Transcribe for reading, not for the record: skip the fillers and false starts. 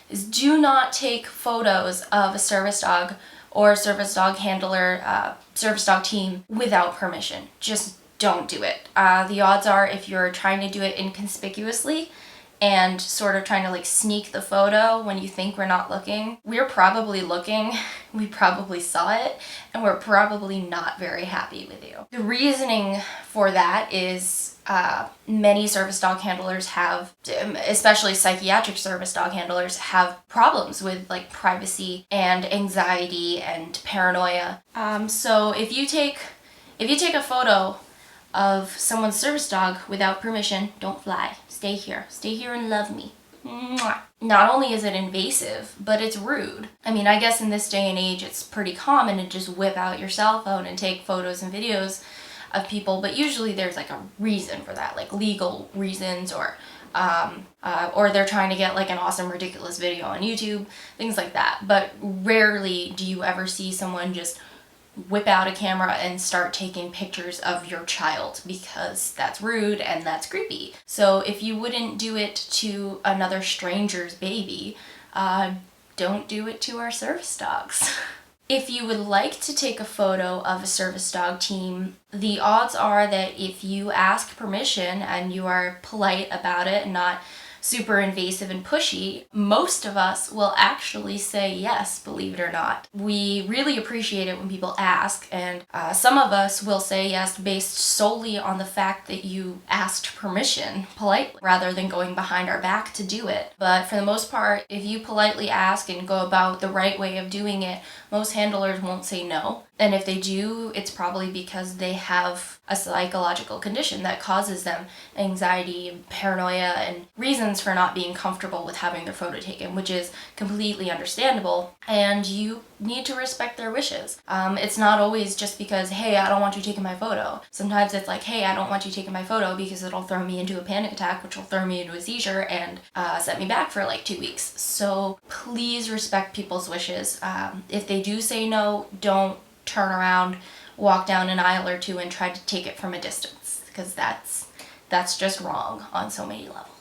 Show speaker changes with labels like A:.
A: is do not take photos of a service dog or service dog handler, service dog team without permission. Just don't do it. The odds are, if you're trying to do it inconspicuously and sort of trying to like sneak the photo when you think we're not looking, we're probably looking, we probably saw it, and we're probably not very happy with you. The reasoning for that is many service dog handlers have, especially psychiatric service dog handlers, have problems with like privacy and anxiety and paranoia. So if you take a photo of someone's service dog without permission, don't fly. Stay here. Stay here and love me. Mwah. Not only is it invasive, but it's rude. I mean, I guess in this day and age, it's pretty common to just whip out your cell phone and take photos and videos of people, but usually there's like a reason for that, like legal reasons, or they're trying to get like an awesome, ridiculous video on YouTube, things like that. But rarely do you ever see someone just whip out a camera and start taking pictures of your child, because that's rude and that's creepy. So if you wouldn't do it to another stranger's baby, don't do it to our service dogs. If you would like to take a photo of a service dog team, the odds are that if you ask permission and you are polite about it and not super invasive and pushy, most of us will actually say yes, believe it or not. We really appreciate it when people ask, and some of us will say yes based solely on the fact that you asked permission politely, rather than going behind our back to do it. But for the most part, if you politely ask and go about the right way of doing it, most handlers won't say no. And if they do, it's probably because they have a psychological condition that causes them anxiety, paranoia, and reasons for not being comfortable with having their photo taken, which is completely understandable, and you need to respect their wishes. It's not always just because, hey, I don't want you taking my photo. Sometimes it's like, hey, I don't want you taking my photo because it'll throw me into a panic attack, which will throw me into a seizure and set me back for like 2 weeks. So please respect people's wishes. If they do say no, don't turn around, walk down an aisle or two and try to take it from a distance, because that's just wrong on so many levels.